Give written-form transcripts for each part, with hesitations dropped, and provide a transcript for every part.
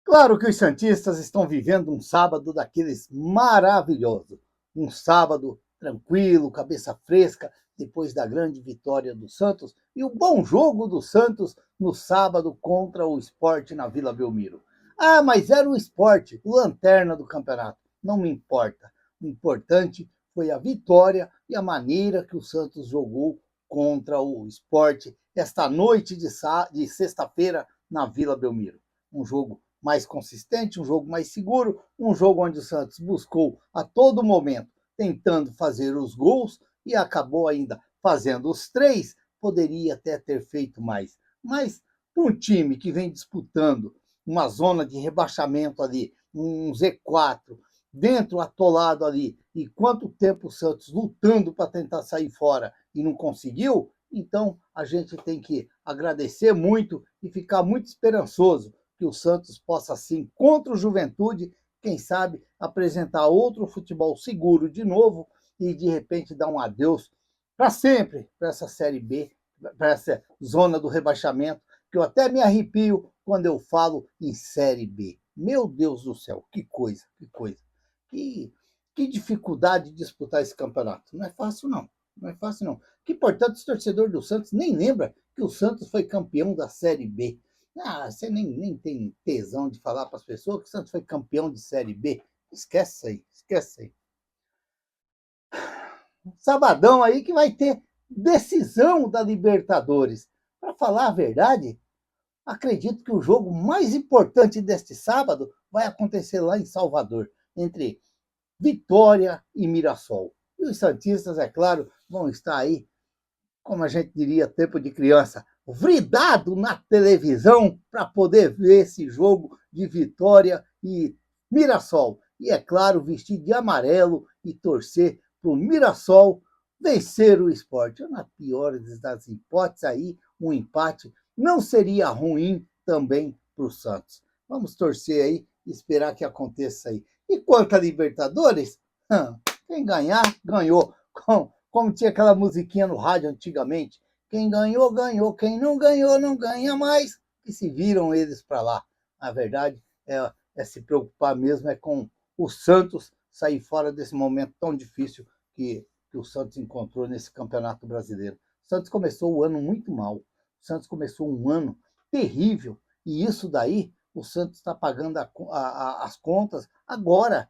Claro que os santistas estão vivendo um sábado daqueles maravilhoso. Um sábado tranquilo, cabeça fresca, depois da grande vitória do Santos e o bom jogo do Santos no sábado contra o Sport na Vila Belmiro. Ah, mas era o Sport, o lanterna do campeonato. Não me importa. O importante foi a vitória e a maneira que o Santos jogou contra o Sport esta noite de sexta-feira na Vila Belmiro. Um jogo mais consistente, um jogo mais seguro, um jogo onde o Santos buscou a todo momento, tentando fazer os gols e acabou ainda fazendo os três, poderia até ter feito mais. Mas para um time que vem disputando uma zona de rebaixamento ali, um Z4, dentro atolado ali, e quanto tempo o Santos lutando para tentar sair fora e não conseguiu, então a gente tem que agradecer muito e ficar muito esperançoso que o Santos possa, sim, contra o Juventude, quem sabe, apresentar outro futebol seguro de novo e, de repente, dar um adeus para sempre para essa Série B, para essa zona do rebaixamento, que eu até me arrepio quando eu falo em Série B. Meu Deus do céu, que coisa, que coisa. Que dificuldade de disputar esse campeonato. Não é fácil, não. Não é fácil, não. Que, portanto, os torcedores do Santos nem lembra que o Santos foi campeão da Série B. Ah, você nem tem tesão de falar para as pessoas que o Santos foi campeão de Série B. Esquece aí, esquece aí. Sabadão aí que vai ter decisão da Libertadores. Para falar a verdade, acredito que o jogo mais importante deste sábado vai acontecer lá em Salvador, entre Vitória e Mirassol. E os santistas, é claro, vão estar aí, como a gente diria, tempo de criança, vridado na televisão para poder ver esse jogo de Vitória e Mirassol. E, é claro, vestir de amarelo e torcer para o Mirassol vencer o Sport. Na pior das hipóteses aí, um empate não seria ruim também para o Santos. Vamos torcer aí e esperar que aconteça aí. E quanto a Libertadores, quem ganhar, ganhou. Como tinha aquela musiquinha no rádio antigamente. Quem ganhou, ganhou. Quem não ganhou, não ganha mais. Que se viram eles para lá. A verdade é se preocupar mesmo com o Santos sair fora desse momento tão difícil que o Santos encontrou nesse Campeonato Brasileiro. O Santos começou o ano muito mal. O Santos começou um ano terrível. E isso daí, o Santos está pagando as contas agora,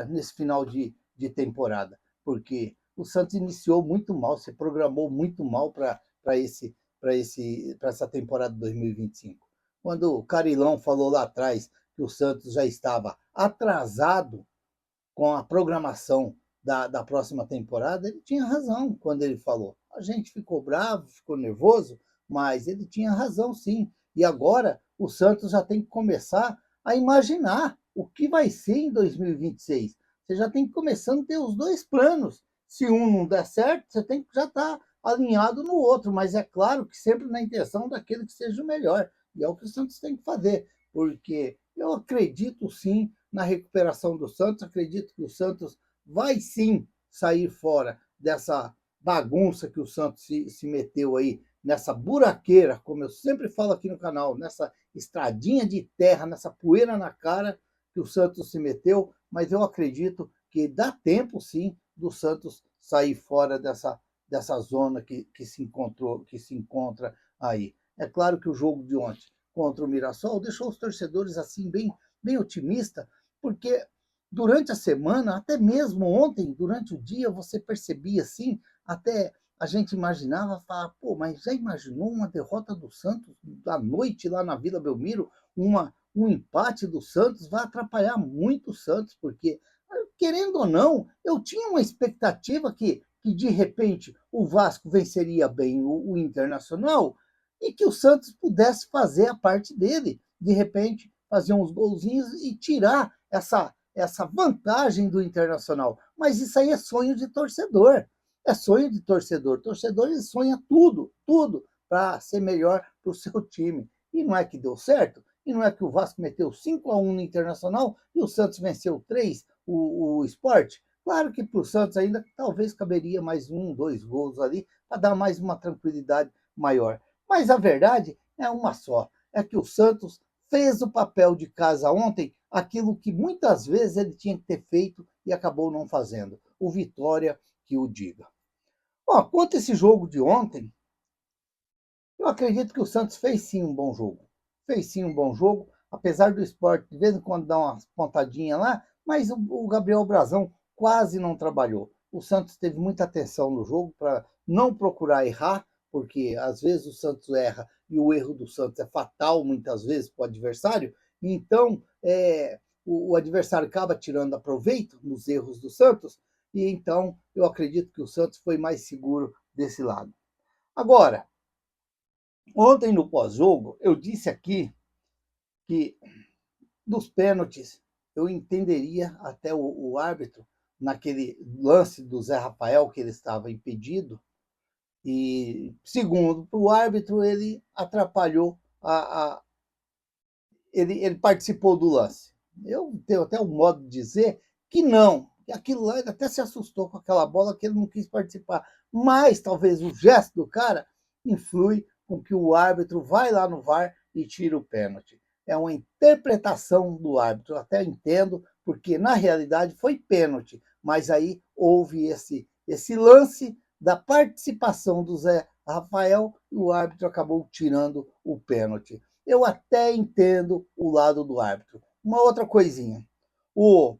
nesse final de temporada. Porque o Santos iniciou muito mal, se programou muito mal para essa temporada de 2025. Quando o Carilão falou lá atrás que o Santos já estava atrasado com a programação da próxima temporada, ele tinha razão quando ele falou. A gente ficou bravo, ficou nervoso, mas ele tinha razão, sim. E agora o Santos já tem que começar a imaginar o que vai ser em 2026. Você já tem que começar a ter os dois planos. Se um não der certo, você tem que já estar alinhado no outro, mas é claro que sempre na intenção daquele que seja o melhor. E é o que o Santos tem que fazer, porque eu acredito sim na recuperação do Santos, acredito que o Santos vai sim sair fora dessa bagunça que o Santos se meteu aí, nessa buraqueira, como eu sempre falo aqui no canal, nessa estradinha de terra, nessa poeira na cara que o Santos se meteu, mas eu acredito que dá tempo sim do Santos sair fora dessa zona que se encontra aí. É claro que o jogo de ontem contra o Mirassol deixou os torcedores assim bem otimista, porque durante a semana, até mesmo ontem, durante o dia, você percebia assim, até a gente imaginava, falar, pô, mas já imaginou uma derrota do Santos à noite lá na Vila Belmiro? Um empate do Santos vai atrapalhar muito o Santos, porque, querendo ou não, eu tinha uma expectativa que de repente o Vasco venceria bem o Internacional e que o Santos pudesse fazer a parte dele, de repente fazer uns golzinhos e tirar essa vantagem do Internacional. Mas isso aí é sonho de torcedor. É sonho de torcedor. Torcedor sonha tudo para ser melhor para o seu time. E não é que deu certo? E não é que o Vasco meteu 5-1 no Internacional e o Santos venceu 3, o Sport? Claro que para o Santos ainda talvez caberia mais 1, 2 gols ali para dar mais uma tranquilidade maior. Mas a verdade é uma só, é que o Santos fez o papel de casa ontem, aquilo que muitas vezes ele tinha que ter feito e acabou não fazendo. O Vitória que o diga. Bom, quanto a esse jogo de ontem, eu acredito que o Santos fez sim um bom jogo. Fez sim um bom jogo, apesar do Sport de vez em quando dar umas pontadinhas lá, mas o Gabriel Brazão quase não trabalhou. O Santos teve muita atenção no jogo para não procurar errar, porque às vezes o Santos erra e o erro do Santos é fatal muitas vezes para o adversário, então o adversário acaba tirando proveito nos erros do Santos, e então eu acredito que o Santos foi mais seguro desse lado. Agora, ontem no pós-jogo, eu disse aqui que dos pênaltis eu entenderia até o árbitro naquele lance do Zé Rafael que ele estava impedido, e segundo, para o árbitro ele atrapalhou ele participou do lance. Eu tenho até um modo de dizer que não, que aquilo lá ele até se assustou com aquela bola que ele não quis participar, mas talvez o gesto do cara influi com que o árbitro vai lá no VAR e tira o pênalti. É uma interpretação do árbitro, eu até entendo, porque na realidade foi pênalti, mas aí houve esse lance da participação do Zé Rafael e o árbitro acabou tirando o pênalti. Eu até entendo o lado do árbitro. Uma outra coisinha. O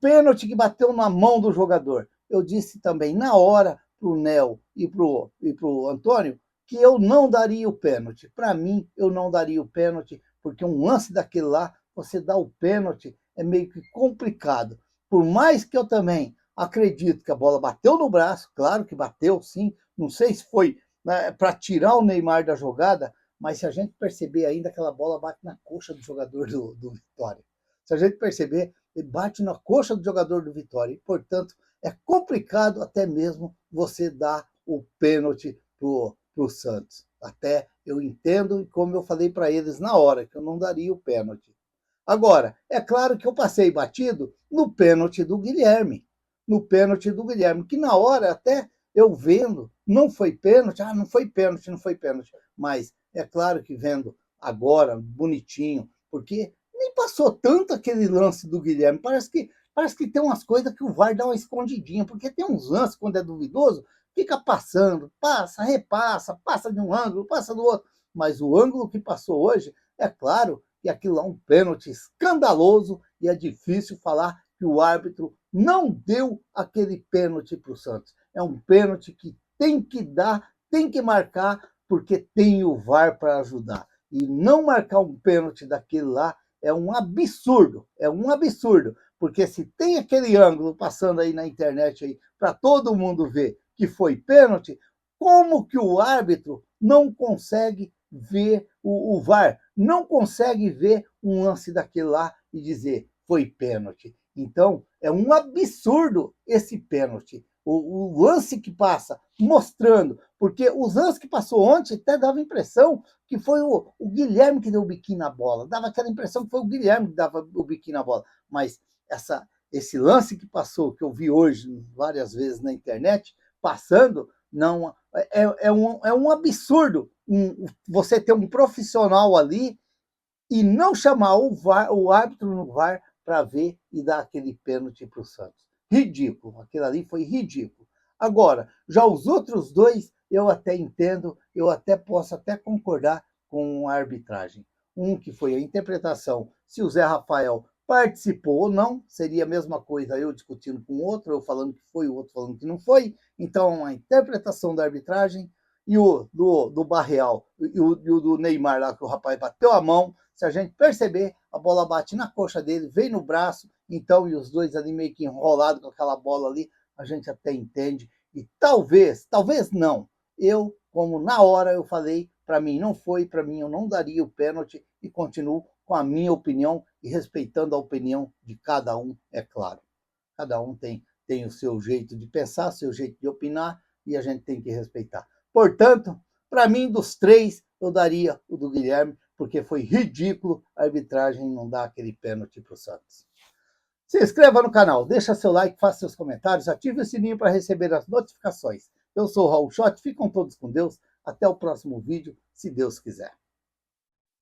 pênalti que bateu na mão do jogador. Eu disse também na hora para o Nel e para o Antônio que eu não daria o pênalti. Para mim, eu não daria o pênalti, porque um lance daquele lá, você dá o pênalti, é meio que complicado. Por mais que eu também acredito que a bola bateu no braço, claro que bateu, sim. Não sei se foi, né, para tirar o Neymar da jogada, mas se a gente perceber ainda, aquela bola bate na coxa do jogador do Vitória. Se a gente perceber, ele bate na coxa do jogador do Vitória. E, portanto, é complicado até mesmo você dar o pênalti pro Santos. Até eu entendo, e como eu falei para eles na hora, que eu não daria o pênalti. Agora, é claro que eu passei batido no pênalti do Guilherme. No pênalti do Guilherme, que na hora até eu vendo, não foi pênalti, não foi pênalti, não foi pênalti. Mas é claro que vendo agora, bonitinho, porque nem passou tanto aquele lance do Guilherme. Parece que tem umas coisas que o VAR dá uma escondidinha, porque tem uns lances, quando é duvidoso, fica passando, passa, repassa, passa de um ângulo, passa do outro. Mas o ângulo que passou hoje, é claro que aquilo é um pênalti escandaloso e é difícil falar que o árbitro não deu aquele pênalti para o Santos. É um pênalti que tem que dar, tem que marcar, porque tem o VAR para ajudar. E não marcar um pênalti daquele lá é um absurdo, porque se tem aquele ângulo passando aí na internet aí para todo mundo ver que foi pênalti, como que o árbitro não consegue ver o VAR, não consegue ver um lance daquele lá e dizer foi pênalti? Então, é um absurdo esse pênalti. O lance que passa mostrando, porque os lances que passou ontem até dava a impressão que foi o Guilherme que deu o biquinho na bola, dava aquela impressão que foi o Guilherme que dava o biquinho na bola, mas esse lance que passou, que eu vi hoje várias vezes na internet, passando, não é um absurdo você ter um profissional ali e não chamar o árbitro no VAR para ver e dar aquele pênalti para o Santos. Ridículo, aquilo ali foi ridículo. Agora, já os outros dois, eu até entendo, eu até posso até concordar com a arbitragem. Um que foi a interpretação, se o Zé Rafael participou ou não, seria a mesma coisa eu discutindo com o outro, eu falando que foi, o outro falando que não foi. Então, a interpretação da arbitragem e o do Barreal e o do Neymar lá, que o rapaz bateu a mão, se a gente perceber, a bola bate na coxa dele, vem no braço, então, e os dois ali meio que enrolados com aquela bola ali, a gente até entende. E talvez não, eu, como na hora eu falei, para mim não foi, para mim eu não daria o pênalti e continuo com a minha opinião e respeitando a opinião de cada um, é claro. Cada um tem o seu jeito de pensar, seu jeito de opinar, e a gente tem que respeitar. Portanto, para mim, dos três, eu daria o do Guilherme, porque foi ridículo a arbitragem não dar aquele pênalti para o Santos. Se inscreva no canal, deixa seu like, faça seus comentários, ative o sininho para receber as notificações. Eu sou o Raul Schott, ficam todos com Deus, até o próximo vídeo, se Deus quiser.